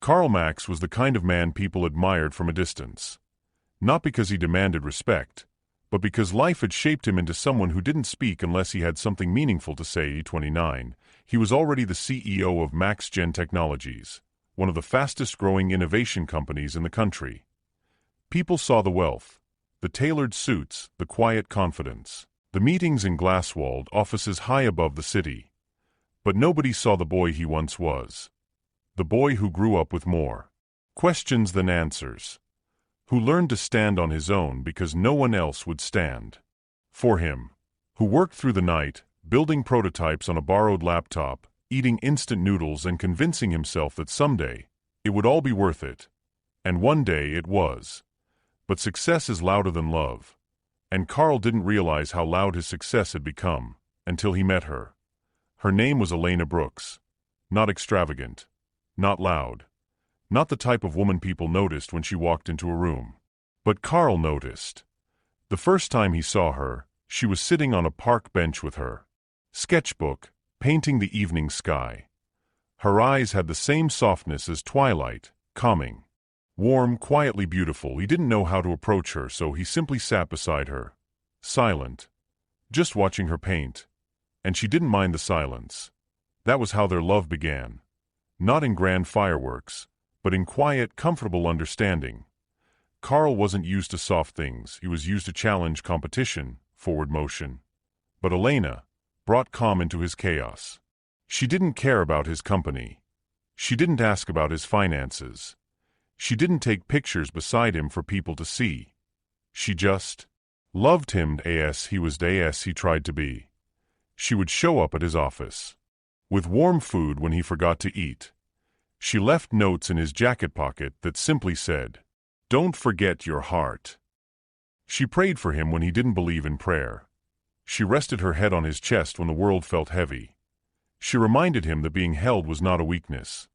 Karl Max was the kind of man people admired from a distance. Not because he demanded respect, but because life had shaped him into someone who didn't speak unless he had something meaningful to say. 29. He was already the CEO of MaxGen Technologies, one of the fastest-growing innovation companies in the country. People saw the wealth, the tailored suits, the quiet confidence, the meetings in glass-walled offices high above the city. But nobody saw the boy he once was. The boy who grew up with more questions than answers. Who learned to stand on his own because no one else would stand for him. Who worked through the night, building prototypes on a borrowed laptop, eating instant noodles and convincing himself that someday it would all be worth it. And one day it was. But success is louder than love. And Karl didn't realize how loud his success had become until he met her. Her name was Elena Brooks. Not extravagant. Not loud. Not the type of woman people noticed when she walked into a room. But Karl noticed. The first time he saw her, she was sitting on a park bench with her sketchbook, painting the evening sky. Her eyes had the same softness as twilight, calming. Warm, quietly beautiful. He didn't know how to approach her, so he simply sat beside her, silent, just watching her paint. And she didn't mind the silence. That was how their love began. Not in grand fireworks, but in quiet, comfortable understanding. Karl wasn't used to soft things. He was used to challenge, competition, forward motion. But Elena brought calm into his chaos. She didn't care about his company. She didn't ask about his finances. She didn't take pictures beside him for people to see. She just loved him as he was, as he tried to be. She would show up at his office with warm food when he forgot to eat. She left notes in his jacket pocket that simply said, "Don't forget your heart." She prayed for him when he didn't believe in prayer. She rested her head on his chest when the world felt heavy. She reminded him that being held was not a weakness.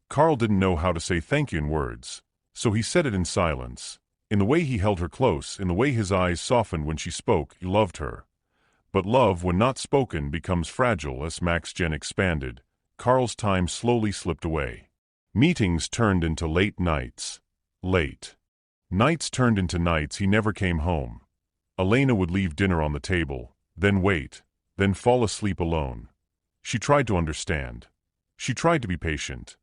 Karl didn't know how to say thank you in words, so he said it in silence, in the way he held her close, in the way his eyes softened when she spoke. He loved her. But love, when not spoken, becomes fragile. As MaxGen expanded, Karl's time slowly slipped away. Meetings turned into late nights. Late nights turned into nights he never came home. Elena would leave dinner on the table, then wait, then fall asleep alone. She tried to understand. She tried to be patient.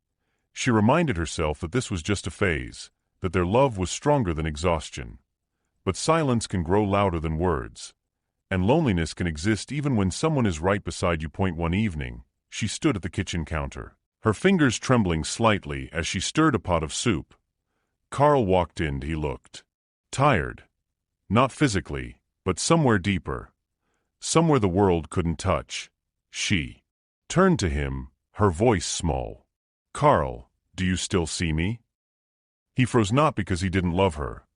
She reminded herself that this was just a phase, that their love was stronger than exhaustion. But silence can grow louder than words. And loneliness can exist even when someone is right beside you. One evening, she stood at the kitchen counter, her fingers trembling slightly as she stirred a pot of soup. Karl walked in. He looked tired. Not physically, but somewhere deeper. Somewhere the world couldn't touch. She turned to him, her voice small. "Karl, do you still see me?" He froze, not because he didn't love her,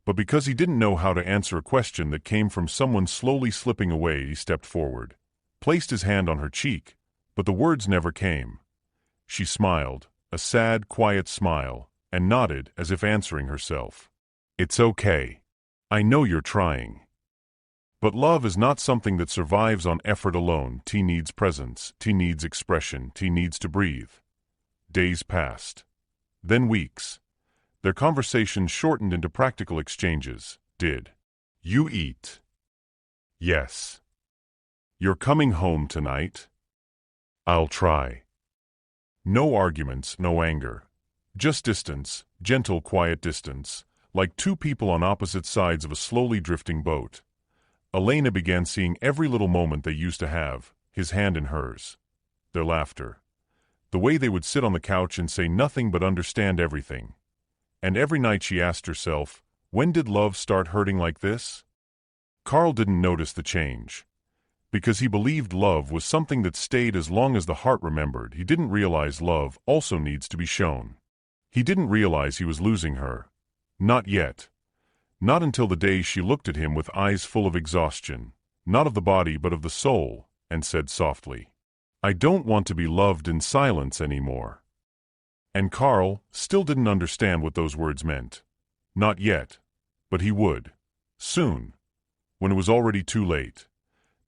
but because he didn't know how to answer a question that came from someone slowly slipping away. He stepped forward, placed his hand on her cheek, but the words never came. She smiled, a sad, quiet smile, and nodded as if answering herself. "It's okay. I know you're trying." But love is not something that survives on effort alone. T needs presence, T needs expression, T needs to breathe. Days passed. Then weeks. Their conversations shortened into practical exchanges. "Did you eat?" "Yes." "You're coming home tonight?" "I'll try." No arguments, no anger. Just distance, gentle, quiet distance, like two people on opposite sides of a slowly drifting boat. Elena began seeing every little moment they used to have, his hand in hers. Their laughter. The way they would sit on the couch and say nothing but understand everything. And every night she asked herself, when did love start hurting like this? Karl didn't notice the change. Because he believed love was something that stayed as long as the heart remembered. He didn't realize love also needs to be shown. He didn't realize he was losing her. Not yet. Not until the day she looked at him with eyes full of exhaustion, not of the body but of the soul, and said softly, "I don't want to be loved in silence anymore." And Karl still didn't understand what those words meant. Not yet. But he would. Soon. When it was already too late.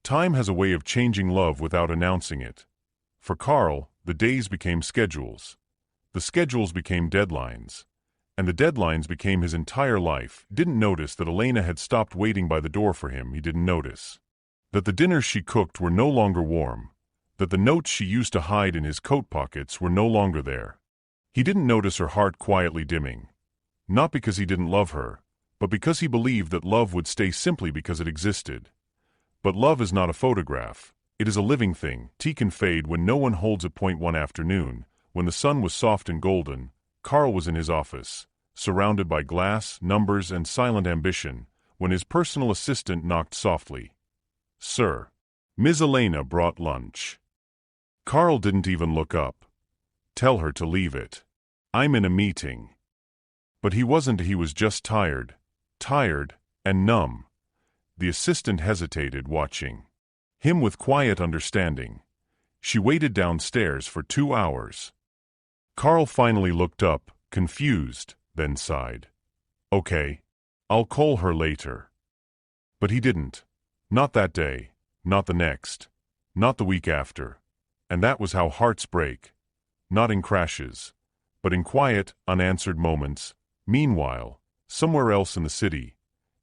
Time has a way of changing love without announcing it. For Karl, the days became schedules. The schedules became deadlines. And the deadlines became his entire life. He didn't notice that Elena had stopped waiting by the door for him. He didn't notice that the dinners she cooked were no longer warm, that the notes she used to hide in his coat pockets were no longer there. He didn't notice her heart quietly dimming, not because he didn't love her, but because he believed that love would stay simply because it existed. But love is not a photograph. It is a living thing. Tea can fade when no one holds it. One afternoon, when the sun was soft and golden, Karl was in his office, surrounded by glass, numbers, and silent ambition, when his personal assistant knocked softly. "Sir." Ms. Elena brought lunch. Karl didn't even look up. "Tell her to leave it. I'm in a meeting." But he wasn't. He was just tired and numb. The assistant hesitated, watching him with quiet understanding. She waited downstairs for 2 hours. Karl finally looked up, confused, then sighed. "Okay. I'll call her later." But he didn't. Not that day, not the next, not the week after. And that was how hearts break. Not in crashes, but in quiet, unanswered moments. Meanwhile, somewhere else in the city,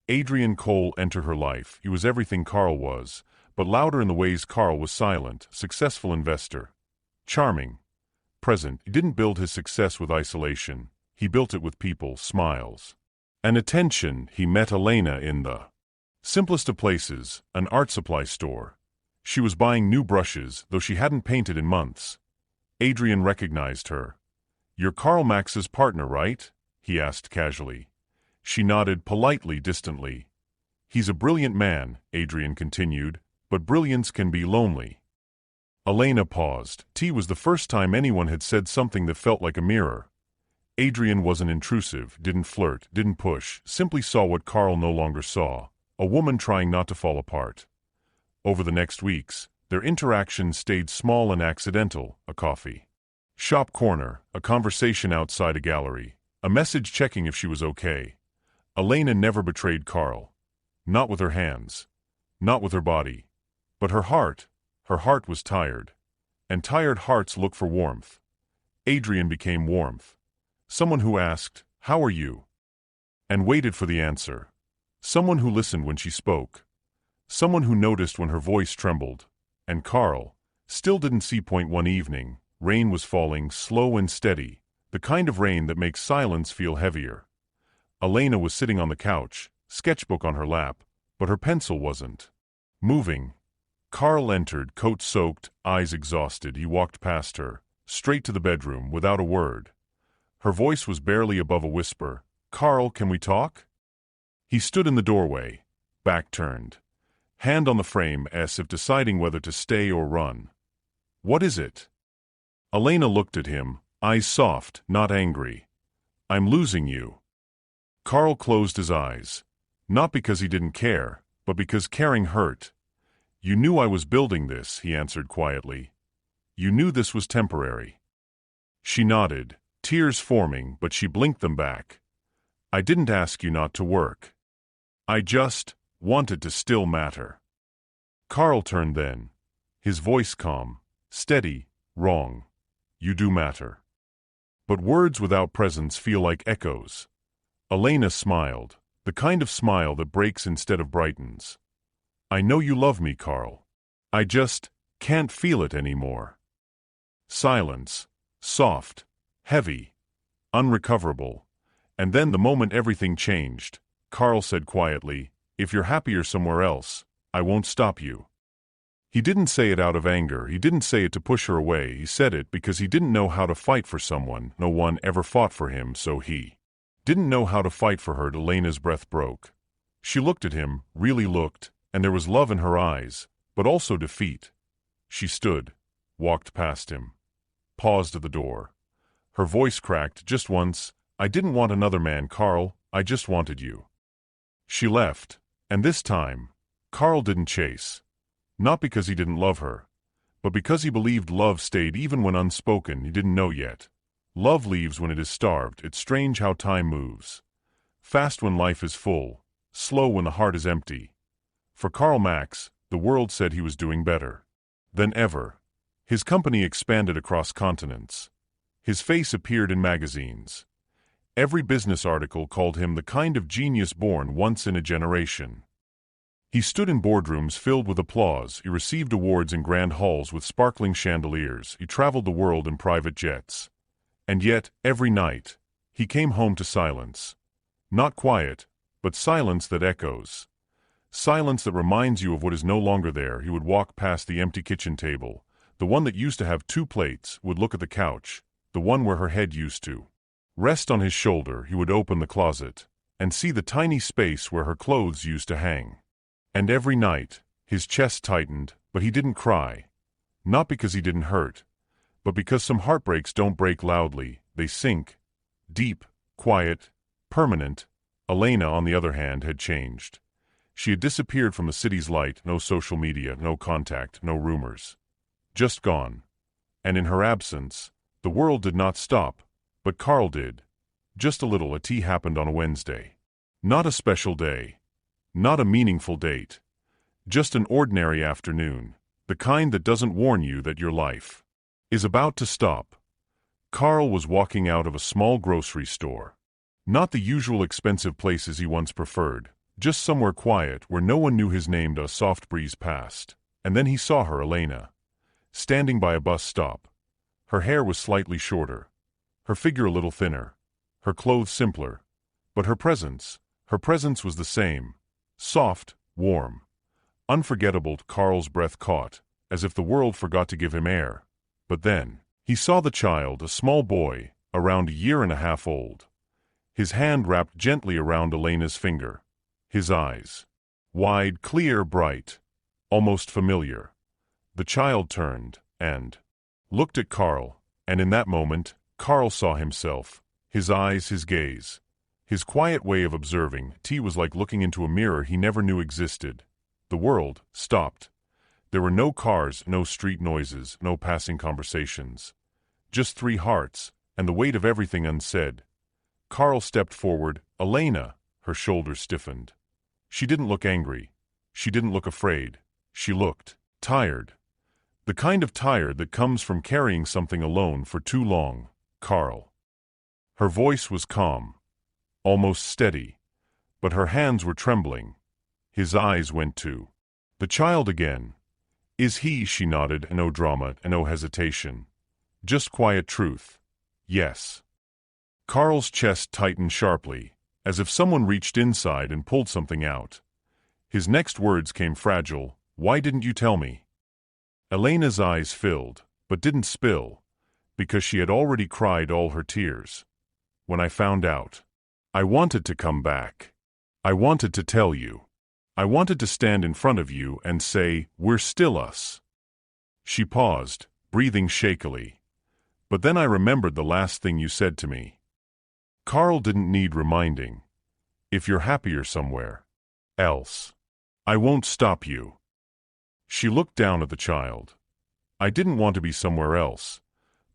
Adrian Cole entered her life. He was everything Karl was, but louder in the ways Karl was silent. Successful investor. Charming. Present. He didn't build his success with isolation. He built it with people, smiles, and attention. He met Elena in the simplest of places, an art supply store. She was buying new brushes, though she hadn't painted in months. Adrian recognized her. "You're Karl Max's partner, right?" he asked casually. She nodded politely, distantly. "He's a brilliant man," Adrian continued, "but brilliance can be lonely." Elena paused. Tea was the first time anyone had said something that felt like a mirror. Adrian wasn't intrusive, didn't flirt, didn't push, simply saw what Karl no longer saw, a woman trying not to fall apart. Over the next weeks, their interaction stayed small and accidental: a coffee shop corner, a conversation outside a gallery, a message checking if she was okay. Elena never betrayed Karl. Not with her hands, not with her body, but her heart. Her heart was tired, and tired hearts look for warmth. Adrian became warmth. Someone who asked, "How are you?" and waited for the answer. Someone who listened when she spoke. Someone who noticed when her voice trembled. And Karl still didn't see. One evening, rain was falling, slow and steady, the kind of rain that makes silence feel heavier. Elena was sitting on the couch, sketchbook on her lap, but her pencil wasn't moving. Karl entered, coat soaked, eyes exhausted. He walked past her, straight to the bedroom, without a word. Her voice was barely above a whisper. "Karl, can we talk?" He stood in the doorway, back turned, hand on the frame as if deciding whether to stay or run. "What is it?" Elena looked at him, eyes soft, not angry. "I'm losing you." Karl closed his eyes. Not because he didn't care, but because caring hurt. "You knew I was building this," he answered quietly. "You knew this was temporary." She nodded, tears forming, but she blinked them back. "I didn't ask you not to work. I just wanted to still matter." Karl turned then, his voice calm, steady, "Wrong. You do matter. But words without presence feel like echoes." Elena smiled, the kind of smile that breaks instead of brightens. "I know you love me, Karl. I just can't feel it anymore." Silence, soft, heavy, unrecoverable. And then the moment everything changed, Karl said quietly, "If you're happier somewhere else, I won't stop you." He didn't say it out of anger, he didn't say it to push her away, he said it because he didn't know how to fight for someone. No one ever fought for him, so he didn't know how to fight for her. Elena's breath broke. She looked at him, really looked, and there was love in her eyes, but also defeat. She stood, walked past him, paused at the door. Her voice cracked just once. "I didn't want another man, Karl, I just wanted you." She left, and this time, Karl didn't chase. Not because he didn't love her, but because he believed love stayed even when unspoken. He didn't know yet. Love leaves when it is starved. It's strange how time moves. Fast when life is full, slow when the heart is empty. For Karl Max, the world said he was doing better than ever. His company expanded across continents. His face appeared in magazines. Every business article called him the kind of genius born once in a generation. He stood in boardrooms filled with applause, he received awards in grand halls with sparkling chandeliers, he traveled the world in private jets. And yet, every night, he came home to silence. Not quiet, but silence that echoes. Silence that reminds you of what is no longer there. He would walk past the empty kitchen table, the one that used to have 2 plates, would look at the couch, the one where her head used to rest on his shoulder. He would open the closet, and see the tiny space where her clothes used to hang. And every night, his chest tightened, but he didn't cry. Not because he didn't hurt, but because some heartbreaks don't break loudly, they sink. Deep, quiet, permanent. Elena, on the other hand, had changed. She had disappeared from the city's light, no social media, no contact, no rumors. Just gone. And in her absence, the world did not stop, but Karl did. Just a little. A tea happened on a Wednesday. Not a special day. Not a meaningful date. Just an ordinary afternoon, the kind that doesn't warn you that your life is about to stop. Karl was walking out of a small grocery store. Not the usual expensive places he once preferred, just somewhere quiet where no one knew his name. A soft breeze passed, and then he saw her, Elena, standing by a bus stop. Her hair was slightly shorter, her figure a little thinner, her clothes simpler, but her presence was the same. Soft, warm, unforgettable. Karl's breath caught, as if the world forgot to give him air. But then, he saw the child, a small boy, around 1.5 years old. His hand wrapped gently around Elena's finger. His eyes, wide, clear, bright, almost familiar. The child turned, and looked at Karl, and in that moment, Karl saw himself, his eyes, his gaze. His quiet way of observing tea was like looking into a mirror he never knew existed. The world stopped. There were no cars, no street noises, no passing conversations. Just 3 hearts, and the weight of everything unsaid. Karl stepped forward. Elena, her shoulders stiffened. She didn't look angry. She didn't look afraid. She looked tired. The kind of tired that comes from carrying something alone for too long. Karl. Her voice was calm, almost steady, but her hands were trembling. His eyes went to the child again. Is he? She nodded, no drama and no hesitation. Just quiet truth. Yes. Karl's chest tightened sharply, as if someone reached inside and pulled something out. His next words came fragile. Why didn't you tell me? Elena's eyes filled, but didn't spill, because she had already cried all her tears. When I found out, I wanted to come back. I wanted to tell you. I wanted to stand in front of you and say, we're still us. She paused, breathing shakily. But then I remembered the last thing you said to me. Karl didn't need reminding. If you're happier somewhere else, I won't stop you. She looked down at the child. I didn't want to be somewhere else,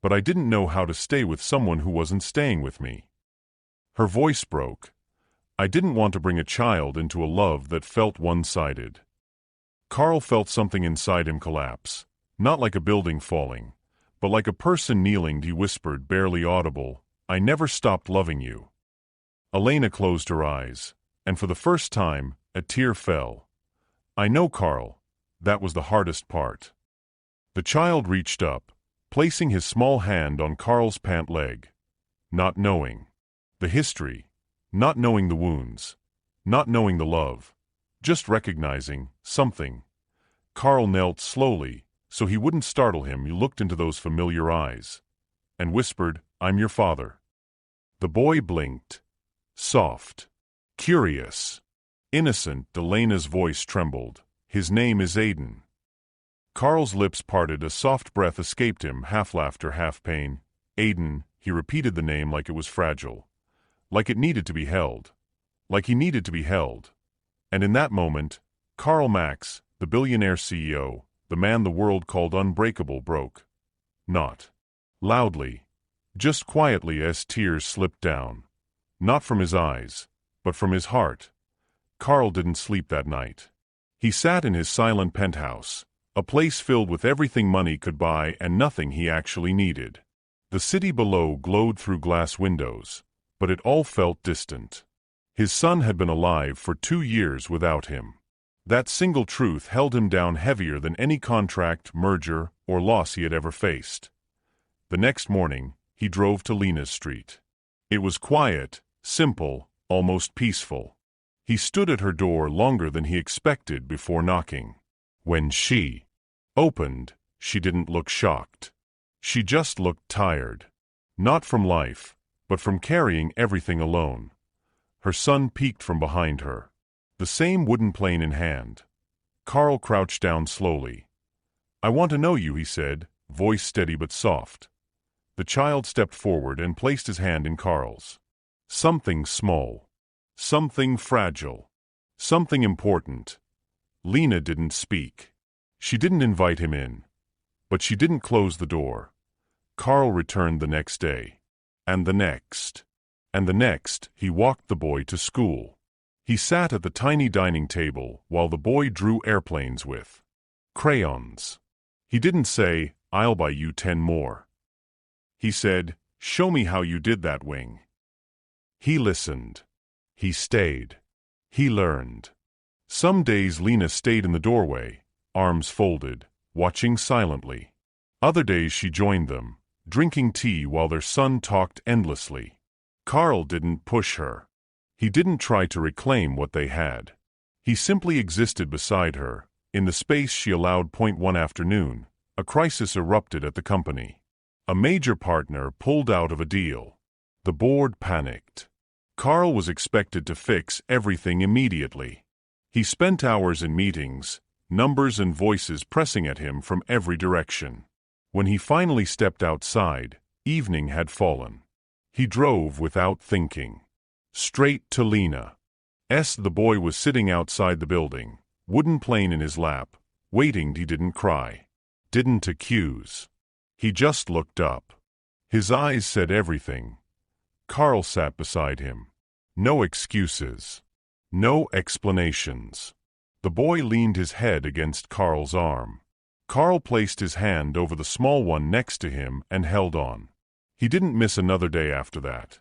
but I didn't know how to stay with someone who wasn't staying with me. Her voice broke. I didn't want to bring a child into a love that felt one-sided. Karl felt something inside him collapse, not like a building falling, but like a person kneeling. He whispered, barely audible, I never stopped loving you. Elena closed her eyes, and for the first time, a tear fell. I know, Karl. That was the hardest part. The child reached up, placing his small hand on Karl's pant leg. Not knowing the history, not knowing the wounds, not knowing the love, just recognizing something. Karl knelt slowly, so he wouldn't startle him. He looked into those familiar eyes, and whispered, I'm your father. The boy blinked. Soft, curious, innocent. Elena's voice trembled. His name is Aiden. Karl's lips parted. A soft breath escaped him, half laughter, half pain. Aiden, he repeated the name like it was fragile. Like it needed to be held. Like he needed to be held. And in that moment, Karl Max, the billionaire CEO, the man the world called unbreakable, broke. Not loudly, just quietly, as tears slipped down. Not from his eyes, but from his heart. Karl didn't sleep that night. He sat in his silent penthouse, a place filled with everything money could buy and nothing he actually needed. The city below glowed through glass windows, but it all felt distant. His son had been alive for 2 years without him. That single truth held him down heavier than any contract, merger, or loss he had ever faced. The next morning, he drove to Lena's street. It was quiet, simple, almost peaceful. He stood at her door longer than he expected before knocking. When she opened, she didn't look shocked. She just looked tired. Not from life, but from carrying everything alone. Her son peeked from behind her, the same wooden plane in hand. Karl crouched down slowly. "I want to know you," he said, voice steady but soft. The child stepped forward and placed his hand in Karl's. Something small. Something fragile. Something important. Lena didn't speak. She didn't invite him in. But she didn't close the door. Karl returned the next day. And the next. And the next, he walked the boy to school. He sat at the tiny dining table while the boy drew airplanes with crayons. He didn't say, "I'll buy you 10 more." He said, "Show me how you did that wing." He listened. He stayed. He learned. Some days Lena stayed in the doorway, arms folded, watching silently. Other days she joined them, drinking tea while their son talked endlessly. Karl didn't push her. He didn't try to reclaim what they had. He simply existed beside her. In the space she allowed. One afternoon, a crisis erupted at the company. A major partner pulled out of a deal. The board panicked. Karl was expected to fix everything immediately. He spent hours in meetings, numbers and voices pressing at him from every direction. When he finally stepped outside, evening had fallen. He drove without thinking. Straight to Lena. The boy was sitting outside the building, wooden plane in his lap, waiting. He didn't cry. Didn't accuse. He just looked up. His eyes said everything. Karl sat beside him. No excuses. No explanations. The boy leaned his head against Karl's arm. Karl placed his hand over the small one next to him and held on. He didn't miss another day after that.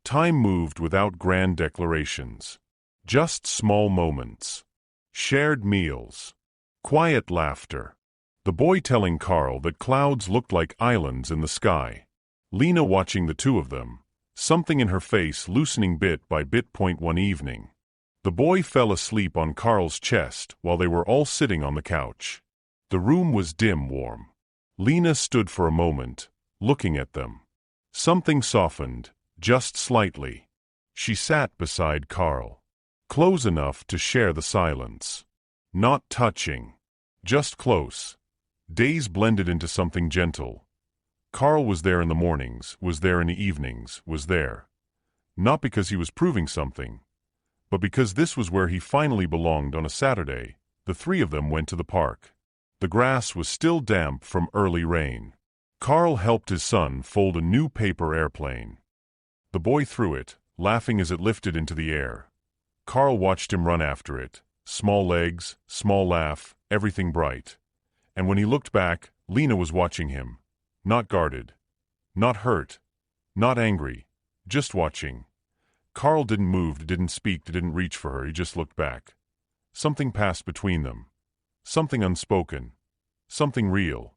Time moved without grand declarations. Just small moments. Shared meals. Quiet laughter. The boy telling Karl that clouds looked like islands in the sky. Lena watching the two of them, something in her face loosening bit by bit. One evening, the boy fell asleep on Karl's chest while they were all sitting on the couch. The room was dim, warm. Lena stood for a moment, looking at them. Something softened, just slightly. She sat beside Karl. Close enough to share the silence. Not touching. Just close. Days blended into something gentle. Karl was there in the mornings, was there in the evenings, was there. Not because he was proving something, but because this was where he finally belonged. On a Saturday, the three of them went to the park. The grass was still damp from early rain. Karl helped his son fold a new paper airplane. The boy threw it, laughing as it lifted into the air. Karl watched him run after it. Small legs, small laugh, everything bright. And when he looked back, Lena was watching him. Not guarded. Not hurt. Not angry. Just watching. Karl didn't move, didn't speak, didn't reach for her. He just looked back. Something passed between them. Something unspoken. Something real.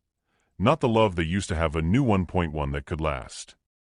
Not the love they used to have, a new 1.1 that could last.